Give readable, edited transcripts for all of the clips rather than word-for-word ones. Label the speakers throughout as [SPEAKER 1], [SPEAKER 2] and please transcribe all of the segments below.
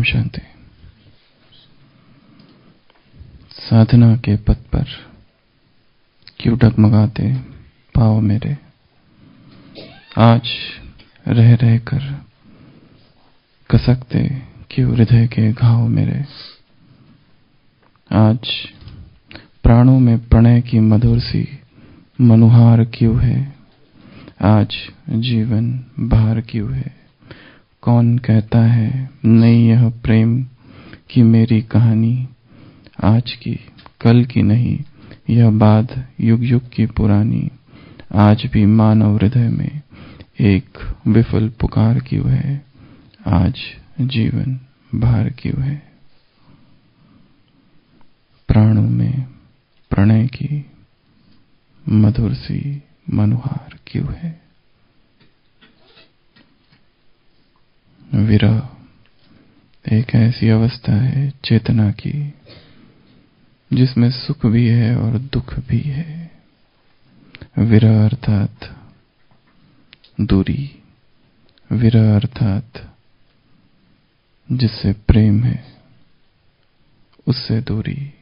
[SPEAKER 1] शांति। साधना के पथ पर क्यों डगमगाते पाँव मेरे, आज रह रह कर कसकते क्यों हृदय के घाव मेरे। आज प्राणों में प्रणय की मधुर सी मनुहार क्यों है, आज जीवन भार क्यों है। कौन कहता है नहीं यह प्रेम की मेरी कहानी, आज की कल की नहीं यह बात युग युग की पुरानी। आज भी मानव हृदय में एक विफल पुकार क्यों है, आज जीवन भार क्यों है। प्राणों में प्रणय की मधुर सी मनुहार क्यों है। विरह एक ऐसी अवस्था है चेतना की जिसमें सुख भी है और दुख भी है। विरह अर्थात दूरी, विरह अर्थात जिससे प्रेम है उससे दूरी।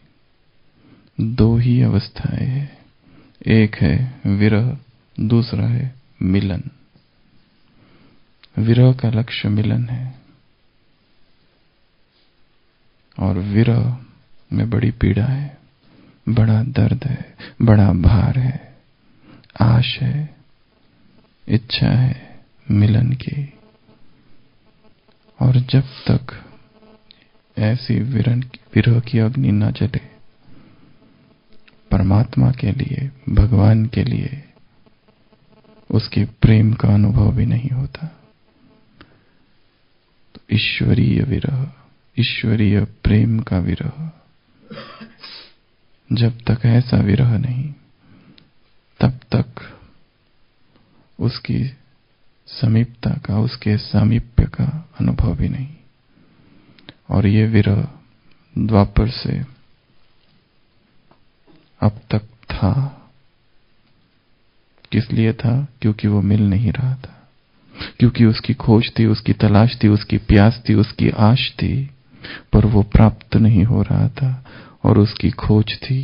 [SPEAKER 1] दो ही अवस्थाएं हैं, एक है विरह, दूसरा है मिलन। विरह का लक्ष्य मिलन है और विरह में बड़ी पीड़ा है, बड़ा दर्द है, बड़ा भार है, आश है, इच्छा है मिलन की। और जब तक ऐसी विरह की अग्नि न जले, परमात्मा के लिए, भगवान के लिए उसके प्रेम का अनुभव भी नहीं होता। तो ईश्वरीय विरह, ईश्वरीय प्रेम का विरह, जब तक ऐसा विरह नहीं तब तक उसकी समीपता का, उसके सामीप्य का अनुभव भी नहीं। और ये विरह द्वापर से अब तक था। किस लिए था? क्योंकि वो मिल नहीं रहा था, क्योंकि उसकी खोज थी, उसकी तलाश थी, उसकी प्यास थी, उसकी आश थी, पर वो प्राप्त नहीं हो रहा था। और उसकी खोज थी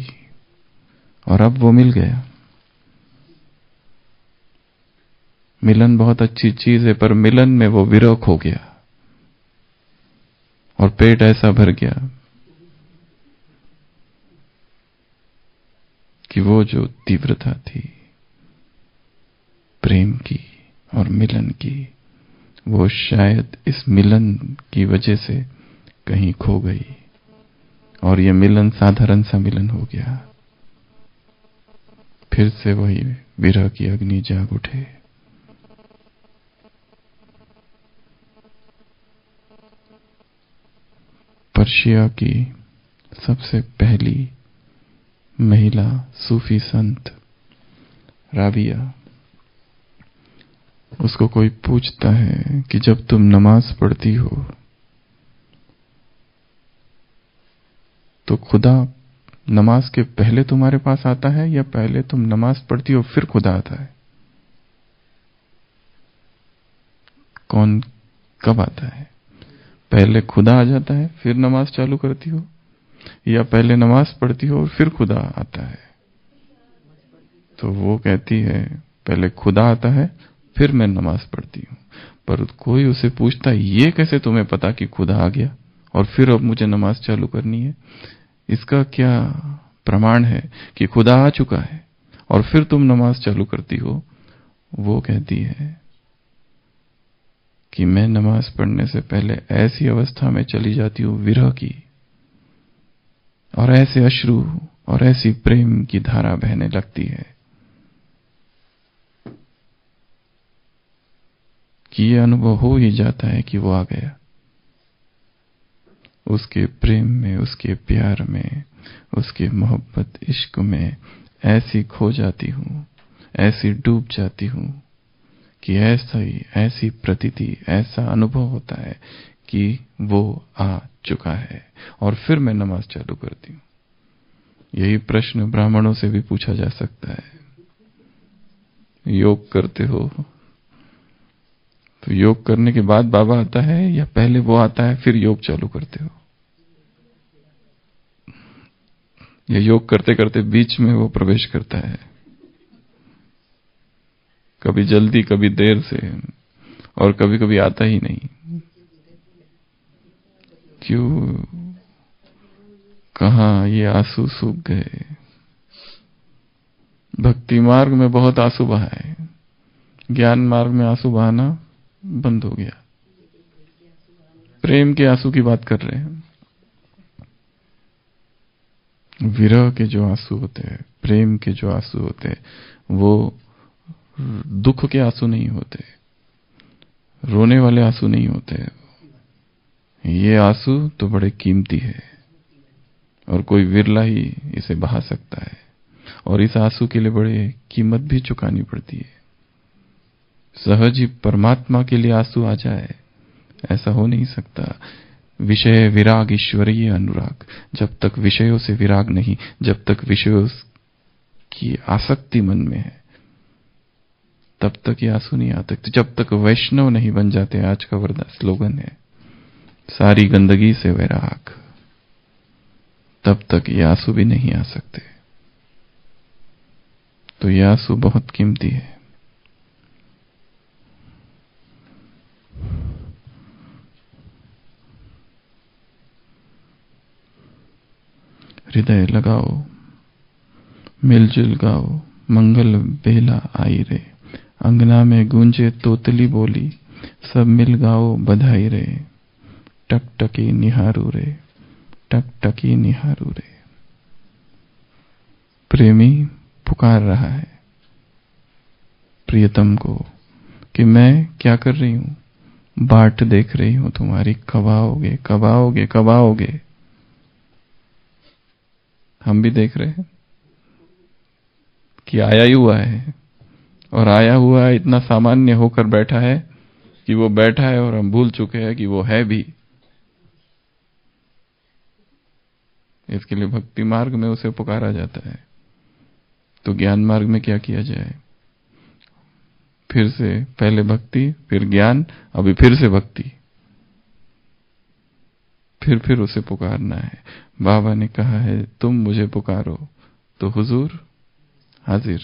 [SPEAKER 1] और अब वो मिल गया। मिलन बहुत अच्छी चीज है, पर मिलन में वो विरह खो गया और पेट ऐसा भर गया कि वो जो तीव्रता थी प्रेम की और मिलन की, वो शायद इस मिलन की वजह से कहीं खो गई और ये मिलन साधारण सा मिलन हो गया। फिर से वही विरह की अग्नि जाग उठे। पर्शिया की सबसे पहली महिला सूफी संत राबिया, उसको कोई पूछता है कि जब तुम नमाज पढ़ती हो तो खुदा नमाज के पहले तुम्हारे पास आता है या पहले तुम नमाज पढ़ती हो फिर खुदा आता है? कौन कब आता है? पहले खुदा आ जाता है फिर नमाज चालू करती हो, या पहले नमाज पढ़ती हो और फिर खुदा आता है? तो वो कहती है पहले खुदा आता है फिर मैं नमाज पढ़ती हूं। पर कोई उसे पूछता ये कैसे तुम्हें पता कि खुदा आ गया और फिर अब मुझे नमाज चालू करनी है? इसका क्या प्रमाण है कि खुदा आ चुका है और फिर तुम नमाज चालू करती हो? वो कहती है कि मैं नमाज पढ़ने से पहले ऐसी अवस्था में चली जाती हूं विरह की, और ऐसे अश्रु और ऐसी प्रेम की धारा बहने लगती है कि ये अनुभव हो ही जाता है कि वो आ गया। उसके प्रेम में, उसके प्यार में, उसके मोहब्बत इश्क में ऐसी खो जाती हूं, ऐसी डूब जाती हूं कि ऐसी प्रतीति, ऐसा अनुभव होता है कि वो आ चुका है और फिर मैं नमाज चालू करती हूं। यही प्रश्न ब्राह्मणों से भी पूछा जा सकता है। योग करते हो तो योग करने के बाद बाबा आता है या पहले वो आता है फिर योग चालू करते हो? या योग करते करते बीच में वो प्रवेश करता है, कभी जल्दी कभी देर से, और कभी कभी आता ही नहीं? क्यों? कहाँ ये आंसू सूख गए? भक्ति मार्ग में बहुत आंसू बहाए, ज्ञान मार्ग में आंसू बहाना बंद हो गया। प्रेम के आंसू की बात कर रहे हैं, विरह के जो आंसू होते हैं, प्रेम के जो आंसू होते हैं, वो दुख के आंसू नहीं होते, रोने वाले आंसू नहीं होते। ये आंसू तो बड़े कीमती है और कोई विरला ही इसे बहा सकता है, और इस आंसू के लिए बड़े कीमत भी चुकानी पड़ती है। सहज ही परमात्मा के लिए आंसू आ जाए ऐसा हो नहीं सकता। विषय विराग ईश्वरीय अनुराग, जब तक विषयों से विराग नहीं, जब तक विषयों की आसक्ति मन में है, तब तक ये आंसू नहीं आते। तो जब तक वैष्णव नहीं बन जाते, आज का वरदान स्लोगन है सारी गंदगी से वैराग, तब तक ये आंसू भी नहीं आ सकते। तो ये आंसू बहुत कीमती है। हृदय लगाओ, मिलजुल गाओ, मंगल बेला आई रे, अंगना में गूंजे तोतली बोली, सब मिल गाओ बधाई रे, टकटकी निहारू रे, टकटकी निहारू रे। प्रेमी पुकार रहा है प्रियतम को कि मैं क्या कर रही हूं, बाट देख रही हूं तुम्हारी, कब आओगे कब आओगे कब आओगे। हम भी देख रहे हैं कि आया ही हुआ है, और आया हुआ है इतना सामान्य होकर बैठा है कि वो बैठा है और हम भूल चुके हैं कि वो है भी। इसके लिए भक्ति मार्ग में उसे पुकारा जाता है। तो ज्ञान मार्ग में क्या किया जाए? फिर से पहले भक्ति, फिर ज्ञान, अभी फिर से भक्ति, फिर उसे पुकारना है। बाबा ने कहा है तुम मुझे पुकारो तो हुजूर हाजिर।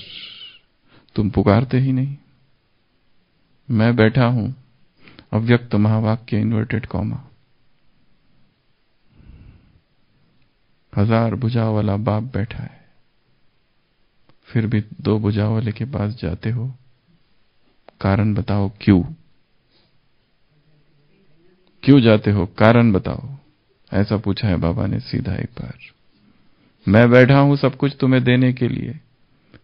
[SPEAKER 1] तुम पुकारते ही नहीं। मैं बैठा हूं, अव्यक्त महावाक्य इन्वर्टेड कॉमा, 1000 भुजाओं वाला बाप बैठा है, फिर भी 2 भुजाओं वाले के पास जाते हो। कारण बताओ क्यों? क्यों जाते हो? कारण बताओ। ऐसा पूछा है बाबा ने सीधा एक बार। मैं बैठा हूं सब कुछ तुम्हें देने के लिए,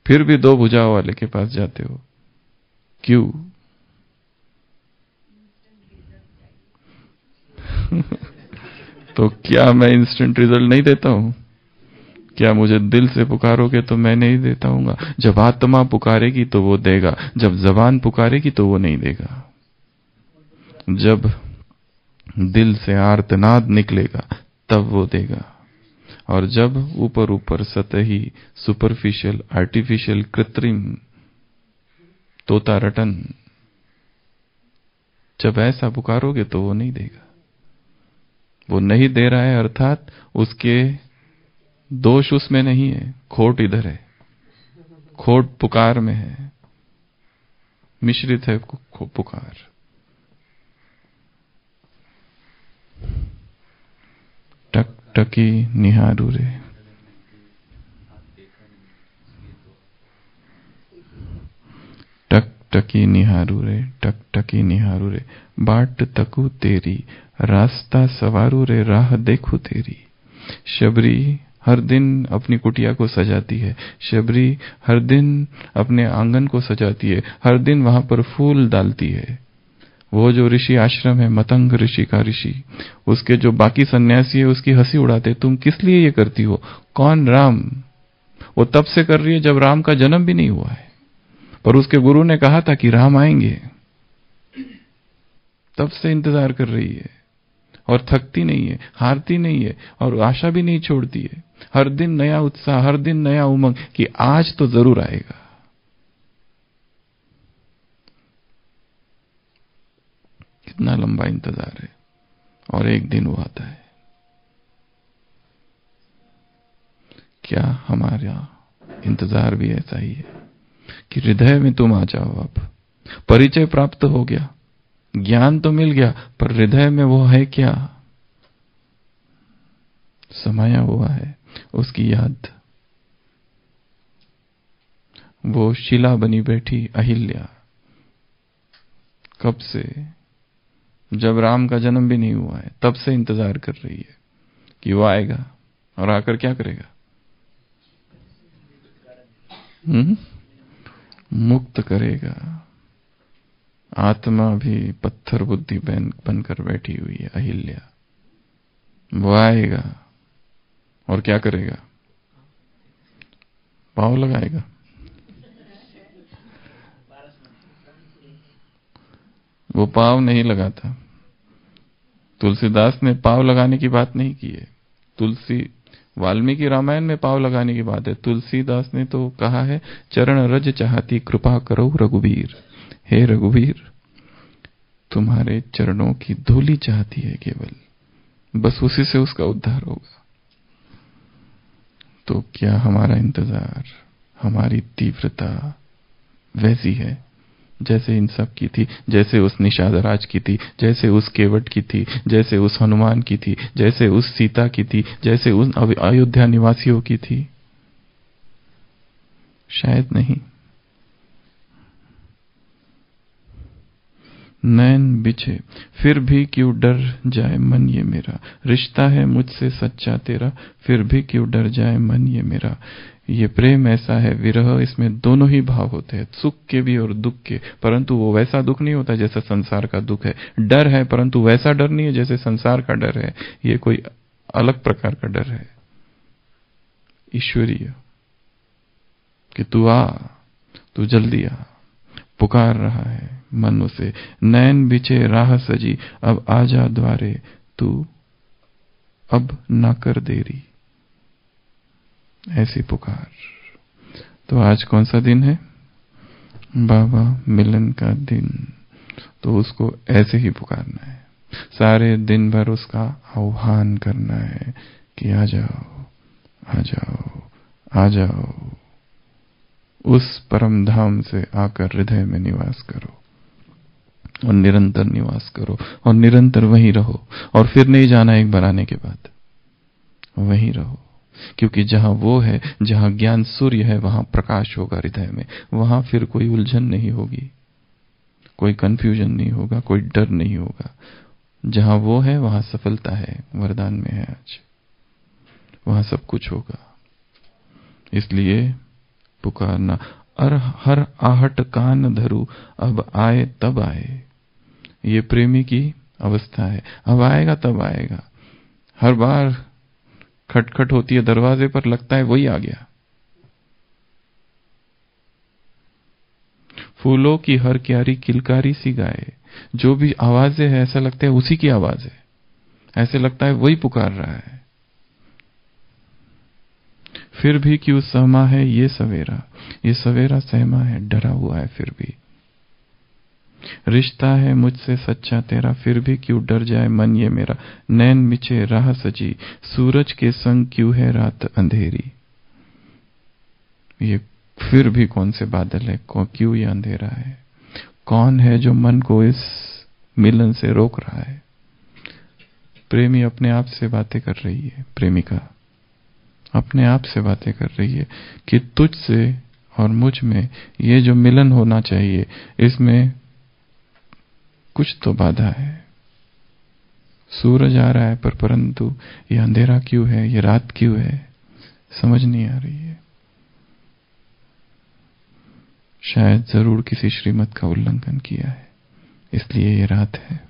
[SPEAKER 1] फिर भी 2 भुजाओं वाले के पास जाते हो, क्यों? तो क्या मैं इंस्टेंट रिजल्ट नहीं देता हूं? क्या मुझे दिल से पुकारोगे तो मैं नहीं देता हूंगा? जब आत्मा पुकारेगी तो वो देगा, जब जबान पुकारेगी तो वो नहीं देगा। जब दिल से आर्तनाद निकलेगा तब वो देगा। और जब ऊपर ऊपर सतही, सुपरफिशियल, आर्टिफिशियल, कृत्रिम, तोता रटन, जब ऐसा पुकारोगे तो वो नहीं देगा। वो नहीं दे रहा है अर्थात उसके दोष उसमें नहीं है, खोट इधर है। खोट पुकार में है, मिश्रित है पुकार। टकी निहारू रे, टकी निहारू रे, टकी निहारू रे, बाट तकू तेरी, रास्ता सवारू रे, राह देखू तेरी। शबरी हर दिन अपनी कुटिया को सजाती है, शबरी हर दिन अपने आंगन को सजाती है, हर दिन वहां पर फूल डालती है। वो जो ऋषि आश्रम है, मतंग ऋषि का ऋषि, उसके जो बाकी सन्यासी है उसकी हंसी उड़ाते, तुम किस लिए ये करती हो? कौन? राम। वो तब से कर रही है जब राम का जन्म भी नहीं हुआ है, पर उसके गुरु ने कहा था कि राम आएंगे, तब से इंतजार कर रही है और थकती नहीं है, हारती नहीं है और आशा भी नहीं छोड़ती है। हर दिन नया उत्साह, हर दिन नया उमंग कि आज तो जरूर आएगा। कितना लंबा इंतजार है, और एक दिन वो आता है। क्या हमारा इंतजार भी ऐसा ही है कि हृदय में तुम आ जाओ? अब परिचय प्राप्त हो गया, ज्ञान तो मिल गया, पर हृदय में वो है क्या? समाया हुआ है उसकी याद। वो शिला बनी बैठी अहिल्या, कब से, जब राम का जन्म भी नहीं हुआ है तब से इंतजार कर रही है कि वो आएगा, और आकर क्या करेगा? मुक्त करेगा। आत्मा भी पत्थर बुद्धि बनकर बैठी हुई है अहिल्या। वो आएगा और क्या करेगा? पाँव लगाएगा। वो पाँव नहीं लगाता। तुलसीदास ने पाँव लगाने की बात नहीं की है। वाल्मीकि रामायण में पाँव लगाने की बात है। तुलसीदास ने तो कहा है, चरण रज चाहती कृपा करो रघुवीर। हे रघुवीर, तुम्हारे चरणों की धूली चाहती है केवल, बस उसी से उसका उद्धार होगा। तो क्या हमारा इंतजार, हमारी तीव्रता वैसी है जैसे इन सब की थी? जैसे उस निषादराज की थी, जैसे उस केवट की थी, जैसे उस हनुमान की थी, जैसे उस सीता की थी, जैसे उन अयोध्या निवासियों की थी? शायद नहीं। नैन बिछे फिर भी क्यों डर जाए मन ये मेरा। रिश्ता है मुझसे सच्चा तेरा, फिर भी क्यों डर जाए मन ये मेरा। ये प्रेम ऐसा है, विरह, इसमें दोनों ही भाव होते हैं, सुख के भी और दुख के, परंतु वो वैसा दुख नहीं होता जैसा संसार का दुख है। डर है, परंतु वैसा डर नहीं है जैसे संसार का डर है। ये कोई अलग प्रकार का डर है, ईश्वरीय, कि तू आ, तू जल्दी आ। पुकार रहा है मन उसे, नैन बिछे राह सजी, अब आजा द्वारे तू, अब ना कर देरी। ऐसी पुकार। तो आज कौन सा दिन है? बाबा मिलन का दिन। तो उसको ऐसे ही पुकारना है, सारे दिन भर उसका आह्वान करना है कि आ जाओ, आ जाओ, आ जाओ। उस परम धाम से आकर हृदय में निवास करो, और निरंतर निवास करो, और निरंतर वहीं रहो, और फिर नहीं जाना एक बार आने के बाद, वहीं रहो। क्योंकि जहां वो है, जहां ज्ञान सूर्य है, वहां प्रकाश होगा हृदय में। वहां फिर कोई उलझन नहीं होगी, कोई कंफ्यूजन नहीं होगा, कोई डर नहीं होगा। जहां वो है वहां सफलता है, वरदान में है आज, वहां सब कुछ होगा। इसलिए पुकारना, और हर आहट कान धरू, अब आए तब आए। ये प्रेमी की अवस्था है, अब आएगा तब आएगा। हर बार खटखट होती है दरवाजे पर, लगता है वही आ गया। फूलों की हर क्यारी किलकारी सी गाए, जो भी आवाजें है ऐसा लगता है उसी की आवाज है, ऐसे लगता है वही पुकार रहा है। फिर भी क्यों सहमा है ये सवेरा, ये सवेरा सहमा है, डरा हुआ है फिर भी। रिश्ता है मुझसे सच्चा तेरा, फिर भी क्यों डर जाए मन ये मेरा। नैन बिछे राह सजी, सूरज के संग क्यों है रात अंधेरी। ये फिर भी कौन से बादल है, क्यों ये अंधेरा है? कौन है जो मन को इस मिलन से रोक रहा है? प्रेमी अपने आप से बातें कर रही है, प्रेमिका अपने आप से बातें कर रही है कि तुझसे और मुझ में ये जो मिलन होना चाहिए, इसमें कुछ तो बाधा है। सूरज आ रहा है, पर परंतु ये अंधेरा क्यों है, ये रात क्यों है, समझ नहीं आ रही है। शायद जरूर किसी श्रीमत का उल्लंघन किया है, इसलिए ये रात है।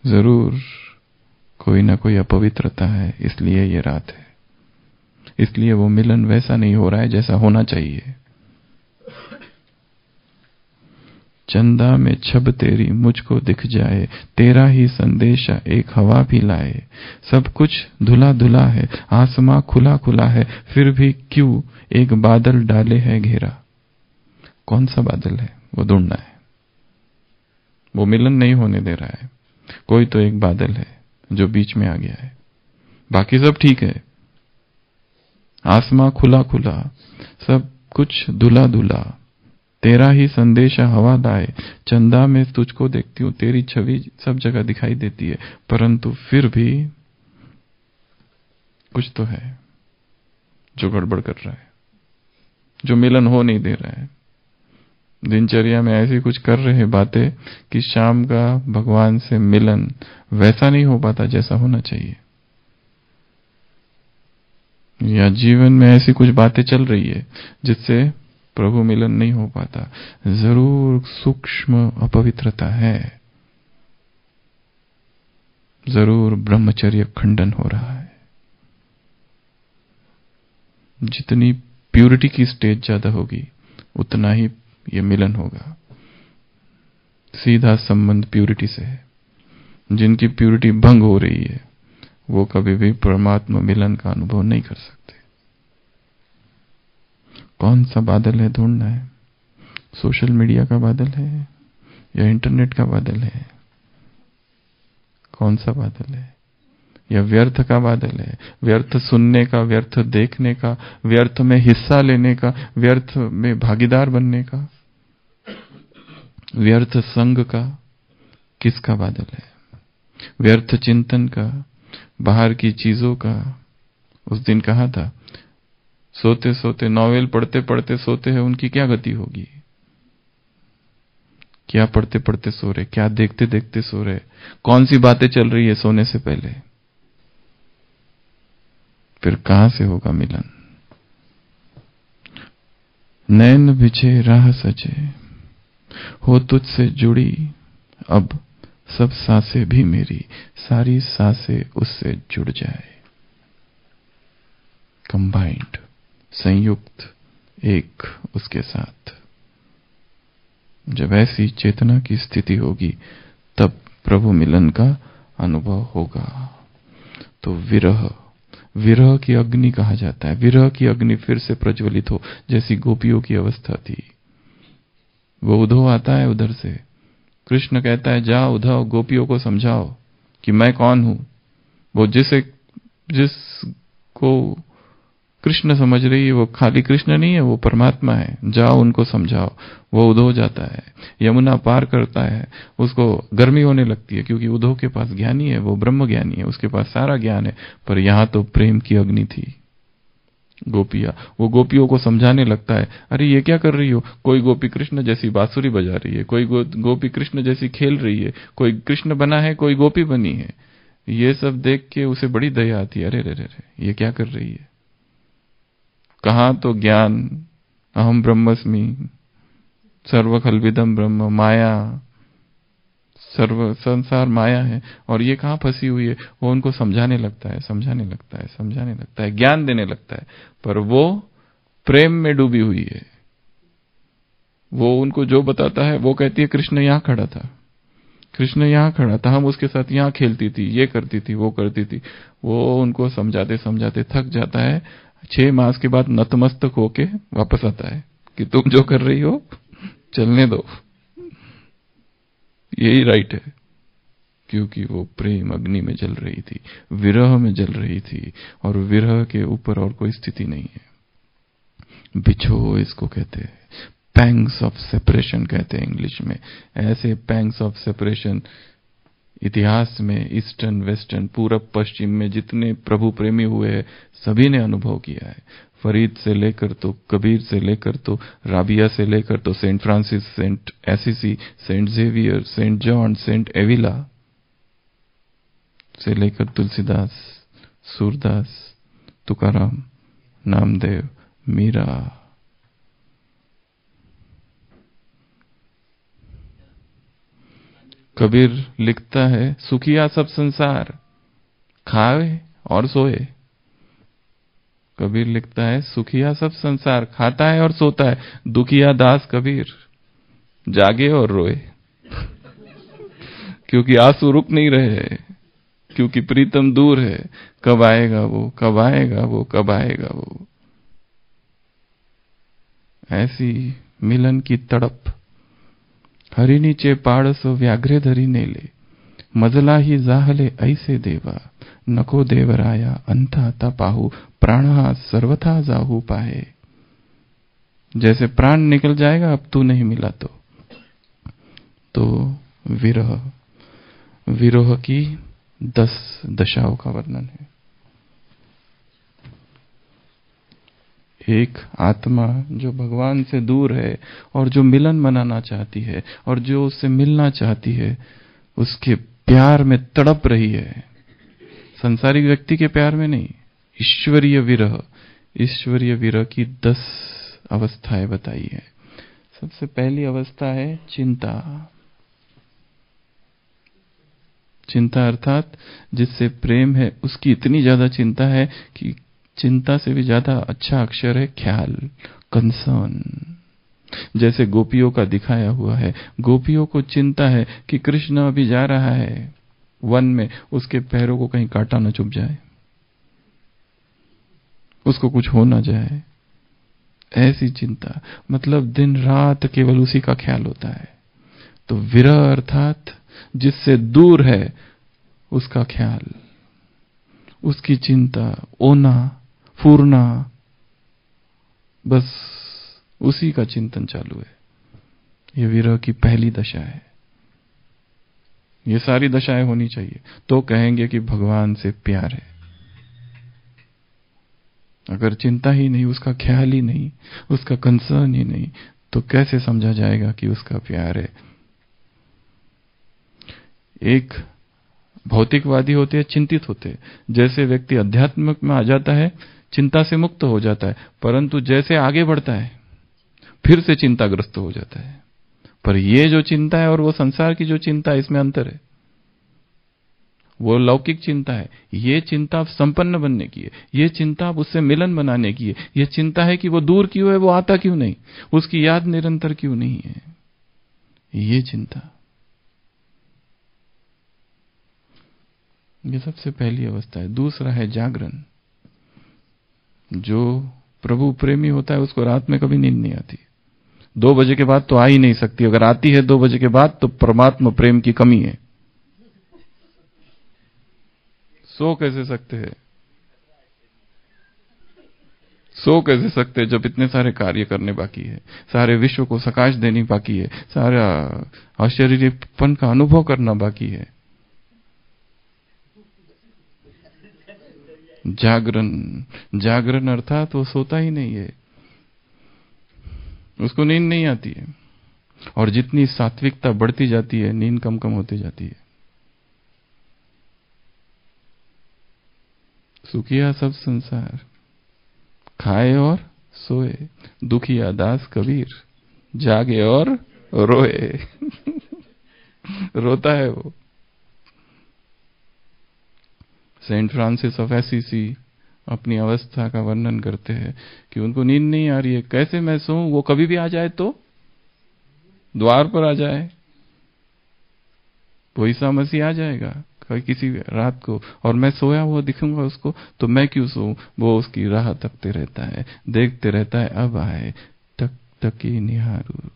[SPEAKER 1] जरूर कोई ना कोई अपवित्रता है, इसलिए ये रात है। इसलिए वो मिलन वैसा नहीं हो रहा है जैसा होना चाहिए। चंदा में छब तेरी मुझको दिख जाए, तेरा ही संदेशा एक हवा भी लाए। सब कुछ धुला धुला है, आसमां खुला खुला है, फिर भी क्यों एक बादल डाले है घेरा। कौन सा बादल है वो ढूंढना है, वो मिलन नहीं होने दे रहा है। कोई तो एक बादल है जो बीच में आ गया है, बाकी सब ठीक है। आसमां खुला खुला, सब कुछ धुला धुला, तेरा ही संदेशा हवा लाए। चंदा में तुझको देखती हूं, तेरी छवि सब जगह दिखाई देती है, परंतु फिर भी कुछ तो है जो गड़बड़ कर रहा है, जो मिलन हो नहीं दे रहा है। दिनचर्या में ऐसी कुछ कर रहे हैं बातें कि शाम का भगवान से मिलन वैसा नहीं हो पाता जैसा होना चाहिए। या जीवन में ऐसी कुछ बातें चल रही है जिससे प्रभु मिलन नहीं हो पाता। जरूर सूक्ष्म अपवित्रता है, जरूर ब्रह्मचर्य खंडन हो रहा है। जितनी प्यूरिटी की स्टेज ज्यादा होगी उतना ही ये मिलन होगा। सीधा संबंध प्यूरिटी से है। जिनकी प्यूरिटी भंग हो रही है वो कभी भी परमात्मा मिलन का अनुभव नहीं कर सकते। कौन सा बादल है ढूंढना है। सोशल मीडिया का बादल है या इंटरनेट का बादल है? कौन सा बादल है? या व्यर्थ का बादल है? व्यर्थ सुनने का, व्यर्थ देखने का, व्यर्थ में हिस्सा लेने का, व्यर्थ में भागीदार बनने का, व्यर्थ संग का? किसका बादल है? व्यर्थ चिंतन का, बाहर की चीजों का? उस दिन कहा था, सोते सोते, नॉवेल पढ़ते पढ़ते सोते हैं, उनकी क्या गति होगी? क्या पढ़ते पढ़ते सो रहे, क्या देखते देखते सो रहे, कौन सी बातें चल रही है सोने से पहले? फिर कहां से होगा मिलन? नैन बिछे राह सजे, हो तुझसे जुड़ी अब सब सांसें भी मेरी, सारी सांसें उससे जुड़ जाए। कंबाइंड, संयुक्त, एक उसके साथ। जब ऐसी चेतना की स्थिति होगी तब प्रभु मिलन का अनुभव होगा। तो विरह, विरह की अग्नि कहा जाता है। विरह की अग्नि फिर से प्रज्वलित हो, जैसी गोपियों की अवस्था थी। वो उद्धव आता है उधर से, कृष्ण कहता है जाओ उद्धव, गोपियों को समझाओ कि मैं कौन हूं। वो जिसको कृष्ण समझ रही है वो खाली कृष्ण नहीं है, वो परमात्मा है। जाओ उनको समझाओ। वो उद्धव जाता है, यमुना पार करता है, उसको गर्मी होने लगती है क्योंकि उद्धव के पास ज्ञानी है, वो ब्रह्म ज्ञानी है, उसके पास सारा ज्ञान है। पर यहां तो प्रेम की अग्नि थी। वो गोपियों को समझाने लगता है, अरे ये क्या कर रही हो? कोई गोपी कृष्ण जैसी बांसुरी बजा रही है, कोई गोपी कृष्ण जैसी खेल रही है, कोई कृष्ण बना है, कोई गोपी बनी है। ये सब देख के उसे बड़ी दया आती है, अरे रे रे रे, ये क्या कर रही है? कहां तो ज्ञान, अहम ब्रह्मस्मि, सर्व खल्विदम ब्रह्म, माया, सर्व संसार माया है, और ये कहां फंसी हुई है? वो उनको समझाने लगता है, समझाने लगता है, समझाने लगता है, ज्ञान देने लगता है। पर वो प्रेम में डूबी हुई है। वो उनको जो बताता है वो कहती है कृष्ण यहां खड़ा था, कृष्ण यहां खड़ा था, हम उसके साथ यहां खेलती थी, ये करती थी, वो करती थी। वो उनको समझाते समझाते थक जाता है। 6 मास के बाद नतमस्तक होके वापस आता है कि तुम जो कर रही हो चलने दो, यही राइट है। क्योंकि वो प्रेम अग्नि में जल रही थी, विरह में जल रही थी, और विरह के ऊपर और कोई स्थिति नहीं है। बिछो इसको कहते हैं, पैंग्स ऑफ सेपरेशन कहते हैं इंग्लिश में। ऐसे पैंग्स ऑफ सेपरेशन इतिहास में ईस्टर्न वेस्टर्न, पूरब पश्चिम में जितने प्रभु प्रेमी हुए हैं सभी ने अनुभव किया है। फरीद से लेकर तो कबीर से लेकर तो राबिया से लेकर तो Saint Francis, Saint Assisi, Saint Xavier, Saint John, Saint Avila से लेकर तुलसीदास, सूरदास, तुकाराम, नामदेव, मीरा। कबीर लिखता है, सुखिया सब संसार, खाए और सोए। कबीर लिखता है, सुखिया सब संसार, खाता है और सोता है, दुखिया दास कबीर, जागे और रोए। क्योंकि आंसू रुक नहीं रहे, क्योंकि प्रीतम दूर है। कब आएगा वो, कब आएगा वो, कब आएगा वो? ऐसी मिलन की तड़प हरि नीचे पाड़सो व्याघ्रे धरी नेले, मजला ही जाहले ऐसे देवा, नको देवराया अंता तपाहु, प्राणा सर्वथा जाहू पाए। जैसे प्राण निकल जाएगा अब तू नहीं मिला तो विरह, विरह की 10 दशाओं का वर्णन है। एक आत्मा जो भगवान से दूर है और जो मिलन मनाना चाहती है और जो उससे मिलना चाहती है, उसके प्यार में तड़प रही है, संसारिक व्यक्ति के प्यार में नहीं। ईश्वरीय विरह, ईश्वरीय विरह की 10 अवस्थाएं बताई है। सबसे पहली अवस्था है चिंता। चिंता अर्थात जिससे प्रेम है उसकी इतनी ज्यादा चिंता है कि चिंता से भी ज्यादा अच्छा अक्षर है ख्याल, कंसर्न। जैसे गोपियों का दिखाया हुआ है, गोपियों को चिंता है कि कृष्ण अभी जा रहा है वन में, उसके पैरों को कहीं कांटा न चुभ जाए, उसको कुछ हो ना जाए, ऐसी चिंता। मतलब दिन रात केवल उसी का ख्याल होता है। तो विरह अर्थात जिससे दूर है उसका ख्याल, उसकी चिंता, ओना फूरना, बस उसी का चिंतन चालू है। ये विरह की पहली दशा है। ये सारी दशाएं होनी चाहिए तो कहेंगे कि भगवान से प्यार है। अगर चिंता ही नहीं, उसका ख्याल ही नहीं, उसका कंसर्न ही नहीं, तो कैसे समझा जाएगा कि उसका प्यार है। एक भौतिकवादी होते हैं, चिंतित होते हैं। जैसे व्यक्ति अध्यात्म में आ जाता है चिंता से मुक्त हो जाता है, परंतु जैसे आगे बढ़ता है फिर से चिंताग्रस्त हो जाता है। पर ये जो चिंता है और वो संसार की जो चिंता है, इसमें अंतर है। वो लौकिक चिंता है, ये चिंता आप संपन्न बनने की है, ये चिंता आप उससे मिलन बनाने की है, ये चिंता है कि वो दूर क्यों है, वो आता क्यों नहीं, उसकी याद निरंतर क्यों नहीं है, ये चिंता। ये सबसे पहली अवस्था है। दूसरा है जागरण। जो प्रभु प्रेमी होता है उसको रात में कभी नींद नहीं आती। 2 बजे के बाद तो आ ही नहीं सकती, अगर आती है 2 बजे के बाद तो परमात्मा प्रेम की कमी है। सो कैसे सकते हैं, सो कैसे सकते हैं जब इतने सारे कार्य करने बाकी है, सारे विश्व को सकाश देनी बाकी है, सारा अशरीरीपन का अनुभव करना बाकी है। जागरण, जागरण अर्थात वो सोता ही नहीं है, उसको नींद नहीं आती है। और जितनी सात्विकता बढ़ती जाती है नींद कम कम होती जाती है। सुखिया सब संसार, खाए और सोए, दुखिया दास कबीर, जागे और रोए। रोता है वो। सेंट फ्रांसिस ऑफ एसीसी अपनी अवस्था का वर्णन करते हैं कि उनको नींद नहीं आ रही है, कैसे मैं सोऊं, वो कभी भी आ जाए तो द्वार पर आ जाए, वो ईसा मसीह आ जाएगा किसी रात को और मैं सोया हुआ दिखूंगा उसको, तो मैं क्यों सोऊं। वो उसकी राह तकते रहता है, देखते रहता है, अब आए तक तकी निहारू।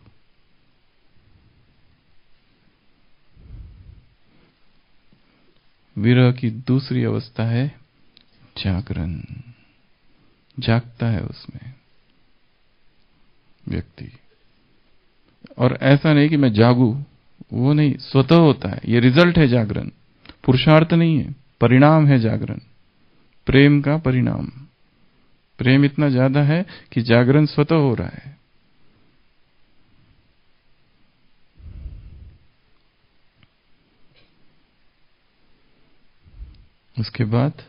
[SPEAKER 1] विरह की दूसरी अवस्था है जागरण। जागता है उसमें व्यक्ति, और ऐसा नहीं कि मैं जागू, वो नहीं, स्वतः होता है। ये रिजल्ट है जागरण, पुरुषार्थ नहीं है, परिणाम है जागरण, प्रेम का परिणाम। प्रेम इतना ज्यादा है कि जागरण स्वतः हो रहा है। उसके बाद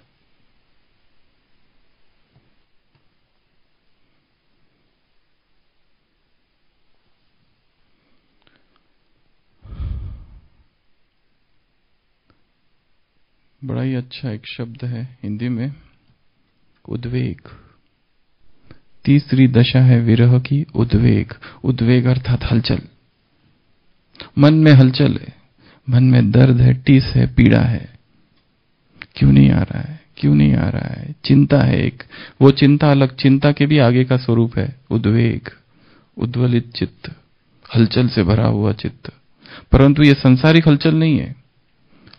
[SPEAKER 1] बड़ा ही अच्छा एक शब्द है हिंदी में, उद्वेग। तीसरी दशा है विरह की, उद्वेग। उद्वेग अर्थात हलचल, मन में हलचल है, मन में दर्द है, टीस है, पीड़ा है, क्यों नहीं आ रहा है, क्यों नहीं आ रहा है, चिंता है एक। वो चिंता अलग, चिंता के भी आगे का स्वरूप है उद्वेग, उद्वलित चित्त, हलचल से भरा हुआ चित्त। परंतु ये संसारिक हलचल नहीं है,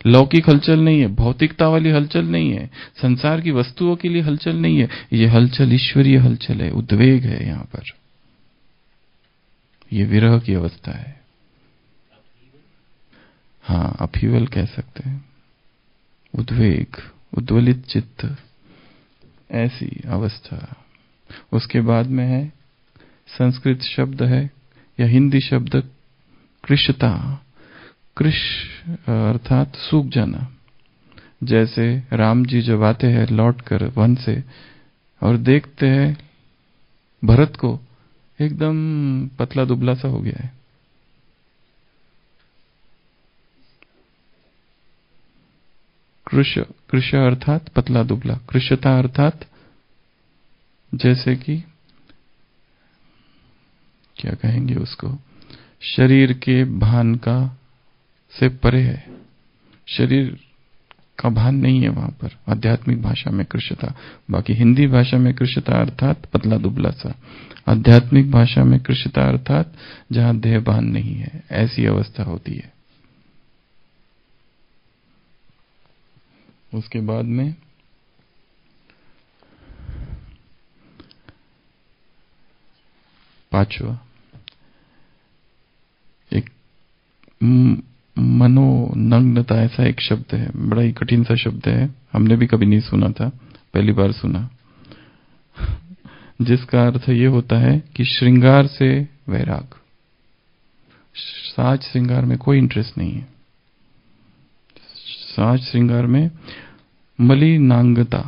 [SPEAKER 1] लौकिक हलचल नहीं है, भौतिकता वाली हलचल नहीं है, संसार की वस्तुओं के लिए हलचल नहीं है। ये हलचल ईश्वरीय हलचल है, उद्वेग है। यहां पर ये विरह की अवस्था है। हाँ, अपहीवल कह सकते हैं, उद्वेग, उद्वलित चित्त, ऐसी अवस्था। उसके बाद में है, संस्कृत शब्द है या हिंदी शब्द कृशता। कृश अर्थात सूख जाना। जैसे राम जी जब आते हैं लौट कर वन से और देखते हैं भरत को एकदम पतला दुबला सा हो गया है, कृश अर्थात पतला दुबला, कृशता अर्थात जैसे कि क्या कहेंगे उसको, शरीर के भान का से परे है, शरीर का भान नहीं है वहां पर, आध्यात्मिक भाषा में कृशता। बाकी हिंदी भाषा में कृशता अर्थात पतला दुबला सा, आध्यात्मिक भाषा में कृशता अर्थात जहां देह भान नहीं है, ऐसी अवस्था होती है। उसके बाद में पांचवा एक मनोनग्नता, ऐसा एक शब्द है, बड़ा ही कठिन सा शब्द है, हमने भी कभी नहीं सुना था, पहली बार सुना, जिसका अर्थ ये होता है कि श्रृंगार से वैराग, साज श्रृंगार में कोई इंटरेस्ट नहीं है, साज श्रृंगार में मलिनांगता,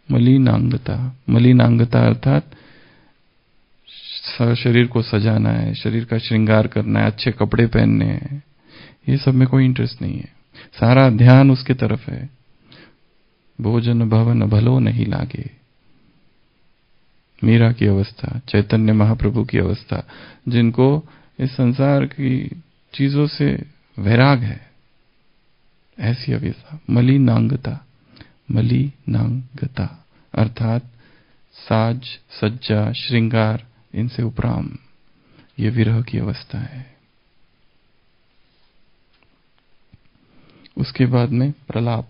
[SPEAKER 1] मलिनांगता, मलिनांगता अर्थात शरीर को सजाना है, शरीर का श्रृंगार करना है, अच्छे कपड़े पहनने हैं, ये सब में कोई इंटरेस्ट नहीं है, सारा ध्यान उसके तरफ है। भोजन भवन भलो नहीं लागे, मीरा की अवस्था, चैतन्य महाप्रभु की अवस्था, जिनको इस संसार की चीजों से वैराग है, ऐसी अवस्था। मलिनांगता, मलिनांगता अर्थात साज सज्जा श्रृंगार इनसे उपराम, ये विरह की अवस्था है। उसके बाद में प्रलाप,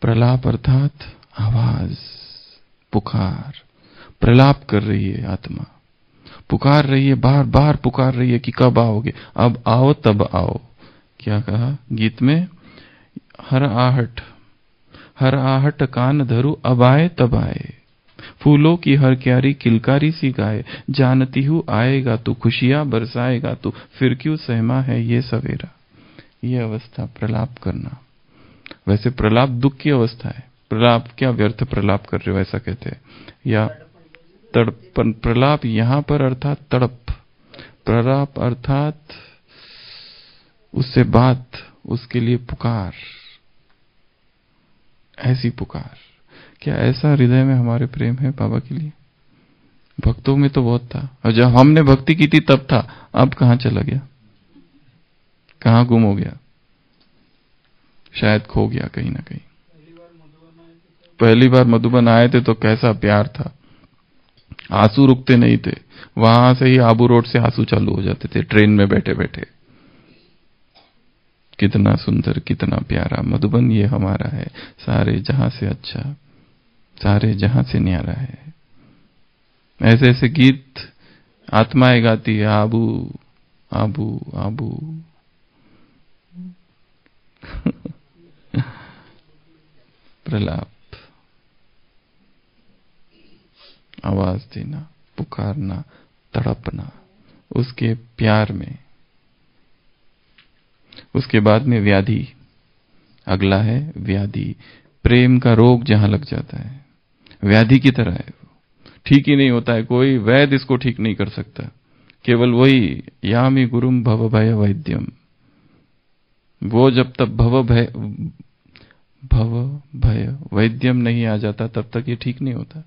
[SPEAKER 1] प्रलाप अर्थात आवाज, पुकार, प्रलाप कर रही है आत्मा, पुकार रही है, बार बार पुकार रही है कि कब आओगे, अब आओ तब आओ। क्या कहा गीत में, हर आहट कान धरू, अब आए तब आए, फूलों की हर क्यारी किलकारी सी गाए, जानती हूं आएगा तू, खुशियां बरसाएगा तू, फिर क्यों सहमा है ये सवेरा। ये अवस्था प्रलाप करना। वैसे प्रलाप दुख की अवस्था है, प्रलाप क्या व्यर्थ प्रलाप कर रहे हो ऐसा कहते हैं, या तड़पन। प्रलाप यहां पर अर्थात तड़प, प्रलाप अर्थात उससे बात, उसके लिए पुकार, ऐसी पुकार। क्या ऐसा हृदय में हमारे प्रेम है बाबा के लिए? भक्तों में तो बहुत था, और जब हमने भक्ति की थी तब था, अब कहां चला गया, कहां गुम हो गया, शायद खो गया कहीं ना कहीं। पहली बार मधुबन आए थे तो कैसा प्यार था, आंसू रुकते नहीं थे, वहां से ही आबू रोड से आंसू चालू हो जाते थे ट्रेन में बैठे बैठे। कितना सुंदर, कितना प्यारा मधुबन ये हमारा है, सारे जहां से अच्छा, सारे जहां से न्यारा है। ऐसे ऐसे गीत आत्माएं गाती है, आबू आबू आबू। प्रलाप, आवाज देना, पुकारना, तड़पना उसके प्यार में। उसके बाद में व्याधि, अगला है व्याधि, प्रेम का रोग जहां लग जाता है, व्याधि की तरह है, ठीक ही नहीं होता है, कोई वैद्य इसको ठीक नहीं कर सकता, केवल वही यामि गुरुम भव भय वैद्यम, वो जब तक भव भय वैद्यम नहीं आ जाता तब तक ये ठीक नहीं होता।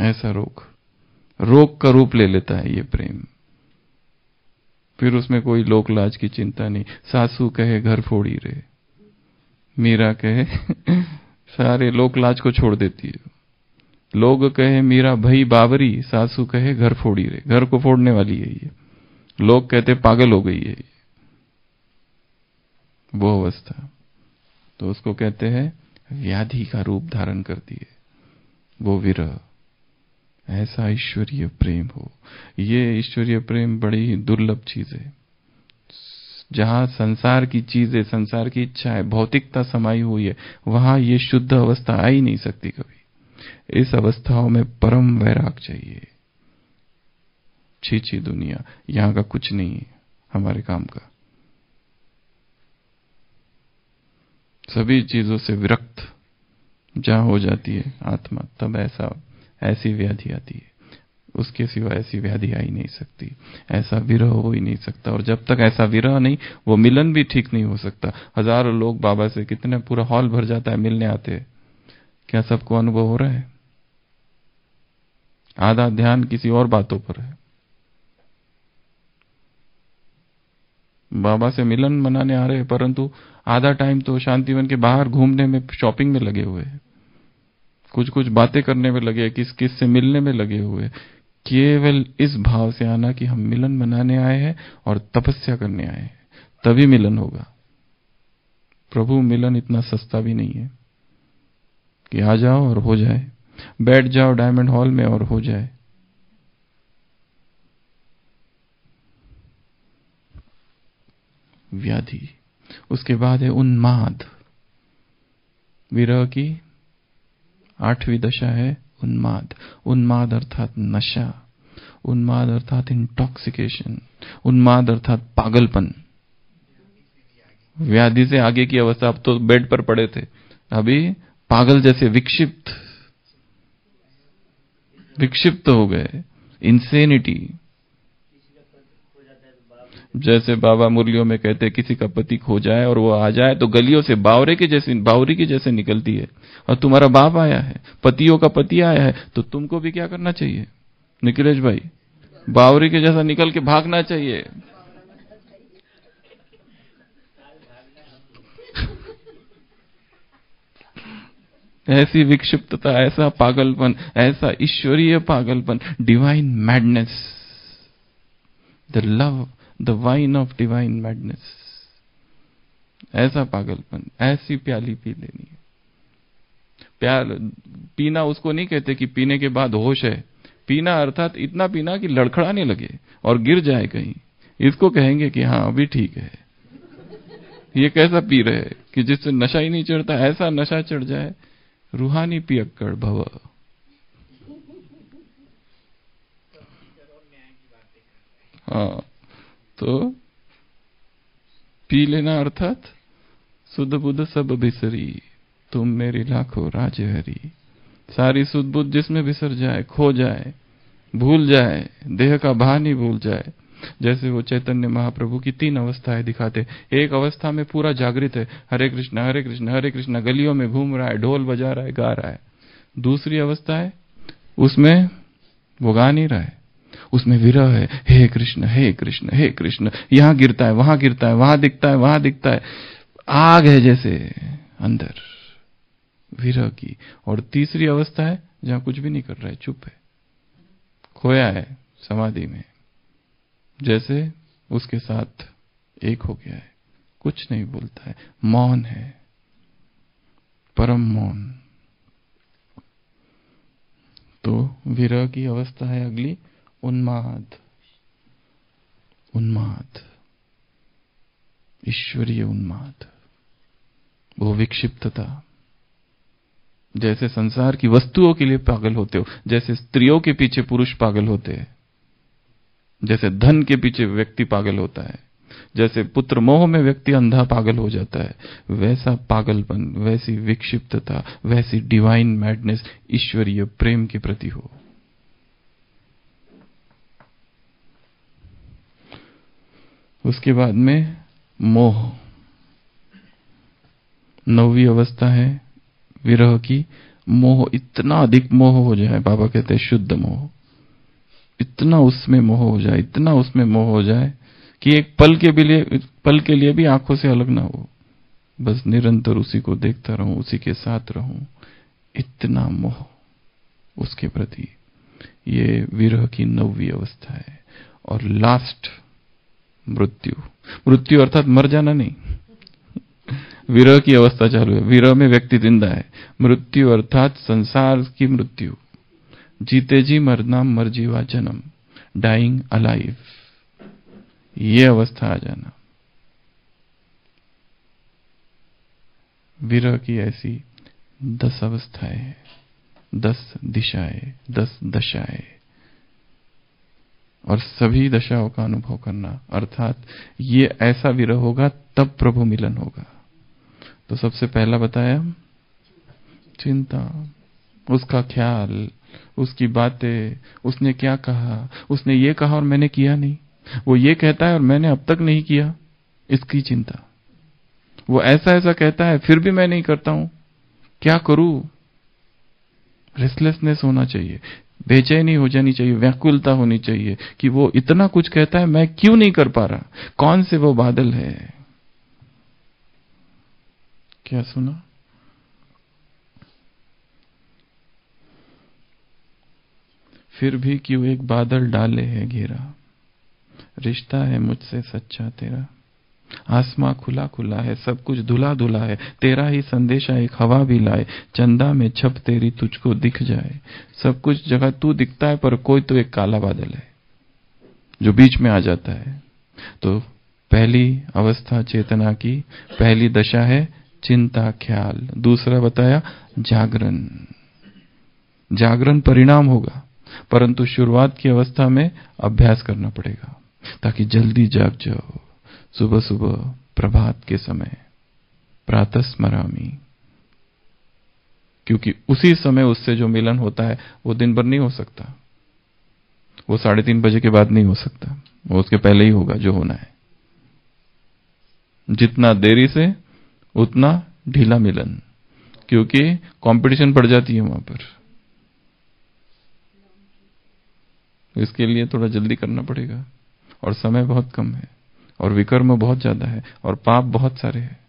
[SPEAKER 1] ऐसा रोग का रूप ले लेता है ये प्रेम। फिर उसमें कोई लोक लाज की चिंता नहीं, सासू कहे घर फोड़ी रे, मीरा कहे सारे लोक लाज को छोड़ देती है, लोग कहे मीरा भई बावरी, सासू कहे घर फोड़ी रे। घर को फोड़ने वाली है ये। लोग कहते पागल हो गई है ये, वो अवस्था। तो उसको कहते हैं व्याधि का रूप धारण करती है वो विरह। ऐसा ईश्वरीय प्रेम हो। ये ईश्वरीय प्रेम बड़ी ही दुर्लभ चीज है। जहां संसार की चीजें, संसार की इच्छाएं, भौतिकता समाई हुई है, वहां ये शुद्ध अवस्था आ ही नहीं सकती कभी। इस अवस्थाओं में परम वैराग चाहिए। छी दुनिया, यहां का कुछ नहीं है हमारे काम का। सभी चीजों से विरक्त जहां हो जाती है आत्मा, तब ऐसी व्याधि आती है। उसके सिवा ऐसी व्याधि आ ही नहीं सकती, ऐसा विरह हो ही नहीं सकता। और जब तक ऐसा विरह नहीं, वो मिलन भी ठीक नहीं हो सकता। हजारों लोग बाबा से, कितने पूरा हॉल भर जाता है, मिलने आते हैं। क्या सबको अनुभव हो रहा है? आधा ध्यान किसी और बातों पर है। बाबा से मिलन मनाने आ रहे हैं, परंतु आधा टाइम तो शांतिवन के बाहर घूमने में, शॉपिंग में लगे हुए हैं, कुछ कुछ बातें करने में लगे, किस किस से मिलने में लगे हुए। केवल इस भाव से आना कि हम मिलन मनाने आए हैं और तपस्या करने आए हैं, तभी मिलन होगा। प्रभु मिलन इतना सस्ता भी नहीं है कि आ जाओ और हो जाए, बैठ जाओ डायमंड हॉल में और हो जाए। व्याधि। उसके बाद है उन्माद। विरह की 8वीं दशा है उन्माद। उन्माद अर्थात नशा, उन्माद अर्थात इंटॉक्सिकेशन, उन्माद अर्थात पागलपन। व्याधि से आगे की अवस्था। अब तो बेड पर पड़े थे, अभी पागल जैसे विक्षिप्त हो गए। इंसेनिटी। जैसे बाबा मुरलियों में कहते, किसी का पति खो जाए और वो आ जाए तो गलियों से बावरी के जैसे निकलती है। और तुम्हारा बाप आया है, पतियों का पति आया है, तो तुमको भी क्या करना चाहिए निखिलेश भाई? बावरी के जैसा निकल के भागना चाहिए। ऐसी विक्षिप्तता, ऐसा पागलपन, ऐसा ईश्वरीय पागलपन, divine madness, the love, the wine of divine madness. ऐसा पागलपन, ऐसी प्याली पी लेनी है। पीना उसको नहीं कहते कि पीने के बाद होश है। पीना अर्थात इतना पीना कि लड़खड़ाने लगे और गिर जाए कहीं, इसको कहेंगे कि हाँ अभी ठीक है। ये कैसा पी रहे हैं कि जिससे नशा ही नहीं चढ़ता, ऐसा नशा चढ़ जाए। रूहानी पियक्कड़ भव। हाँ, तो पी लेना अर्थात सुध बुध सब बिसरी, तुम मेरी लाखों राज हरी। सारी सुध बुध जिसमें बिसर जाए, खो जाए, भूल जाए, देह का भान ही भूल जाए। जैसे वो चैतन्य महाप्रभु की 3 अवस्थाएं दिखाते। एक अवस्था में पूरा जागृत है, हरे कृष्णा हरे कृष्णा हरे कृष्णा, गलियों में घूम रहा है, ढोल बजा रहा है, गा रहा है। दूसरी अवस्था है, उसमें वो गा नहीं रहा है, उसमें विरह है, हे कृष्ण हे कृष्ण हे कृष्ण। यहां गिरता है, वहां गिरता है, वहां दिखता है, वहां दिखता है, आग है जैसे अंदर विरह की। और तीसरी अवस्था है जहां कुछ भी नहीं कर रहा है, चुप है, खोया है समाधि में, जैसे उसके साथ एक हो गया है, कुछ नहीं बोलता है, मौन है, परम मौन। तो विरह की अवस्था है अगली उन्माद। उन्माद, ईश्वरीय उन्माद, वो विक्षिप्तता। जैसे संसार की वस्तुओं के लिए पागल होते हो, जैसे स्त्रियों के पीछे पुरुष पागल होते हैं, जैसे धन के पीछे व्यक्ति पागल होता है, जैसे पुत्र मोह में व्यक्ति अंधा पागल हो जाता है, वैसा पागलपन, वैसी विक्षिप्तता, वैसी डिवाइन मैडनेस ईश्वरीय प्रेम के प्रति हो। उसके बाद में मोह। 9वीं अवस्था है विरह की, मोह। इतना अधिक मोह हो जाए, बाबा कहते हैं शुद्ध मोह, इतना उसमें मोह हो जाए, इतना उसमें मोह हो जाए कि एक पल के लिए भी आंखों से अलग ना हो, बस निरंतर उसी को देखता रहूं, उसी के साथ रहूं। इतना मोह, उसके प्रति। ये विरह की 9वीं अवस्था है। और लास्ट मृत्यु। मृत्यु अर्थात मर जाना नहीं, विरह की अवस्था चालू है। विरह में व्यक्ति जिंदा है। मृत्यु अर्थात संसार की मृत्यु, जीते जी मरना, मर जीवा जन्म, डाइंग अलाइव, ये अवस्था आ जाना। विरह की ऐसी 10 अवस्थाएं, 10 दिशाएं, 10 दशाएं, और सभी दशाओं का अनुभव करना। अर्थात ये ऐसा विरह होगा तब प्रभु मिलन होगा। तो सबसे पहला बताया चिंता, उसका ख्याल, उसकी बातें, उसने क्या कहा, उसने ये कहा और मैंने किया नहीं, वो ये कहता है और मैंने अब तक नहीं किया, इसकी चिंता। वो ऐसा ऐसा कहता है फिर भी मैं नहीं करता हूं, क्या करूं? रेस्टलेसनेस होना चाहिए, बेचैनी हो जानी चाहिए, व्याकुलता होनी चाहिए कि वो इतना कुछ कहता है, मैं क्यों नहीं कर पा रहा? कौन से वो बादल है? क्या सुना? फिर भी क्यों एक बादल डाले है घेरा, रिश्ता है मुझसे सच्चा तेरा। आसमां खुला खुला है, सब कुछ धुला धुला है, तेरा ही संदेशा एक हवा भी लाए, चंदा में छप तेरी तुझको दिख जाए। सब कुछ जगह तू दिखता है, पर कोई तो एक काला बादल है जो बीच में आ जाता है। तो पहली अवस्था चेतना की, पहली दशा है चिंता ख्याल। दूसरा बताया जागरण। जागरण परिणाम होगा, परंतु शुरुआत की अवस्था में अभ्यास करना पड़ेगा ताकि जल्दी जाग जाओ। सुबह सुबह प्रभात के समय प्रातः स्मरामि, क्योंकि उसी समय उससे जो मिलन होता है वो दिन भर नहीं हो सकता, वो 3:30 बजे के बाद नहीं हो सकता, वो उसके पहले ही होगा जो होना है। जितना देरी से उतना ढीला मिलन, क्योंकि कंपटीशन बढ़ जाती है वहां पर। इसके लिए थोड़ा जल्दी करना पड़ेगा, और समय बहुत कम है, और विकर्म बहुत ज्यादा है, और पाप बहुत सारे हैं,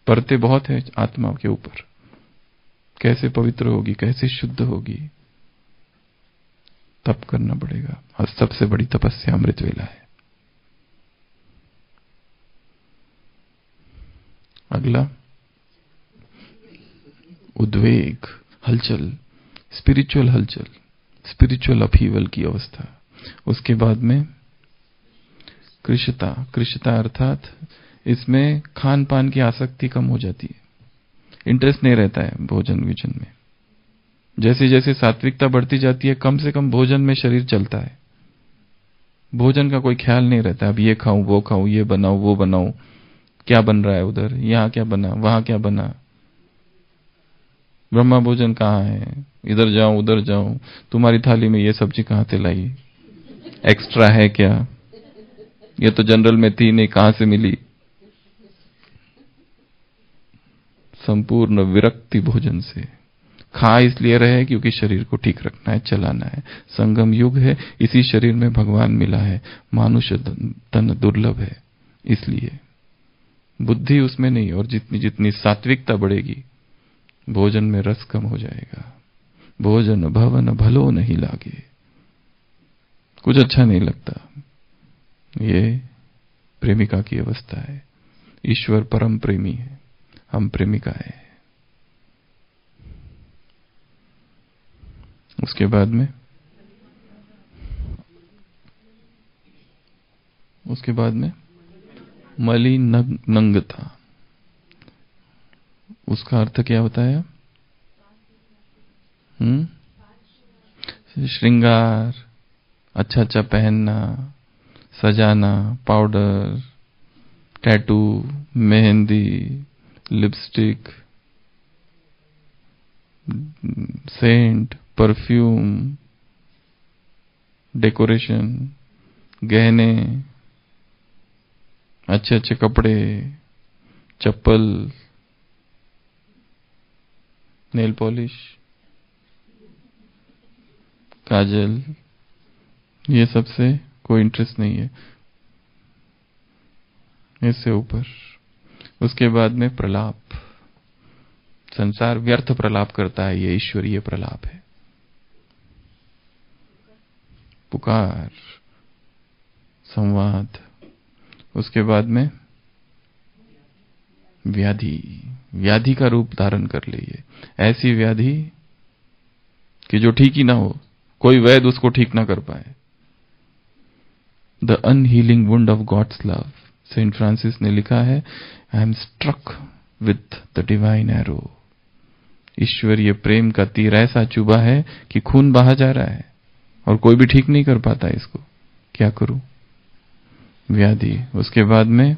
[SPEAKER 1] परतें बहुत है आत्मा के ऊपर। कैसे पवित्र होगी, कैसे शुद्ध होगी, तप करना पड़ेगा। और सबसे बड़ी तपस्या अमृत वेला है। अगला उद्वेग, हलचल, स्पिरिचुअल हलचल, स्पिरिचुअल अपहीवल की अवस्था। उसके बाद में कृष्णता। कृष्णता अर्थात इसमें खान पान की आसक्ति कम हो जाती है, इंटरेस्ट नहीं रहता है भोजन विजन में। जैसे जैसे सात्विकता बढ़ती जाती है, कम से कम भोजन में शरीर चलता है, भोजन का कोई ख्याल नहीं रहता। अब ये खाऊं, वो खाऊं, ये बनाऊं, वो बनाऊं, क्या बन रहा है उधर, यहां क्या बना, वहां क्या बना, ब्रह्मा भोजन कहाँ है, इधर जाऊं उधर जाऊं, तुम्हारी थाली में ये सब्जी कहां से लाई, एक्स्ट्रा है क्या, ये तो जनरल में थी नहीं, कहां से मिली। संपूर्ण विरक्ति भोजन से। खा इसलिए रहे क्योंकि शरीर को ठीक रखना है, चलाना है। संगम युग है, इसी शरीर में भगवान मिला है, मानुष तन दुर्लभ है, इसलिए बुद्धि उसमें नहीं। और जितनी जितनी सात्विकता बढ़ेगी, भोजन में रस कम हो जाएगा। भोजन भवन भलो नहीं लागे, कुछ अच्छा नहीं लगता। ये प्रेमिका की अवस्था है। ईश्वर परम प्रेमी है, हम प्रेमिका है। उसके बाद में मलिनंगता। उसका अर्थ क्या होता है? श्रृंगार, अच्छा अच्छा पहनना, सजाना, powder, tattoo, mehndi, lipstick, scent, perfume, decoration, गहने, अच्छे अच्छे कपड़े, चप्पल, नेल पॉलिश, काजल, ये सबसे कोई इंटरेस्ट नहीं है इससे ऊपर। उसके बाद में प्रलाप, संसार व्यर्थ प्रलाप करता है, ये ईश्वरीय प्रलाप है। पुकार, संवाद, उसके बाद में व्याधि, व्याधि का रूप धारण कर लिए। ऐसी व्याधि कि जो ठीक ही ना हो, कोई वैद्य उसको ठीक ना कर पाए। The unhealing wound of God's love, Saint Francis ने लिखा है, I am struck with the divine arrow. ईश्वरीय प्रेम का तीर ऐसा चुभा है कि खून बहा जा रहा है और कोई भी ठीक नहीं कर पाता इसको। क्या करूं? व्याधि। उसके बाद में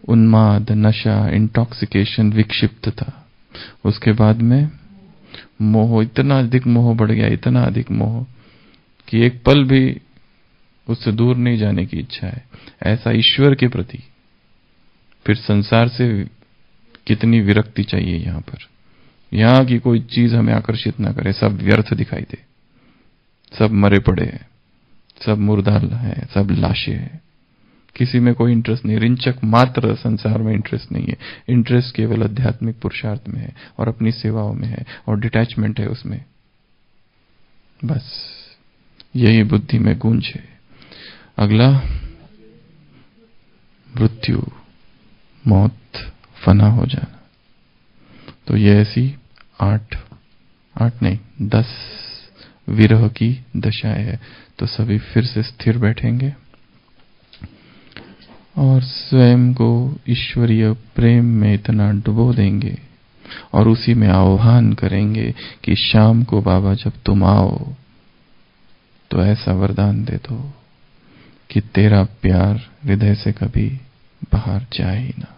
[SPEAKER 1] उन्माद, नशा, इंटॉक्सिकेशन, विक्षिप्तता। उसके बाद में मोह, इतना अधिक मोह बढ़ गया, इतना अधिक मोह कि एक पल भी उससे दूर नहीं जाने की इच्छा है, ऐसा ईश्वर के प्रति। फिर संसार से कितनी विरक्ति चाहिए यहां पर। यहां की कोई चीज हमें आकर्षित ना करे, सब व्यर्थ दिखाई दे, सब मरे पड़े हैं, सब मुर्दा है, सब लाशें हैं, किसी में कोई इंटरेस्ट नहीं। रिंचक मात्र संसार में इंटरेस्ट नहीं है। इंटरेस्ट केवल आध्यात्मिक पुरुषार्थ में है और अपनी सेवाओं में है और डिटैचमेंट है उसमें। बस यही बुद्धि में गूंज है। अगला मृत्यु, मौत, फना हो जाना। तो ये ऐसी 10 विरह की दशाएं है। तो सभी फिर से स्थिर बैठेंगे और स्वयं को ईश्वरीय प्रेम में इतना डुबो देंगे और उसी में आह्वान करेंगे कि शाम को बाबा जब तुम आओ तो ऐसा वरदान दे दो कि तेरा प्यार हृदय से कभी बाहर जाए ही ना।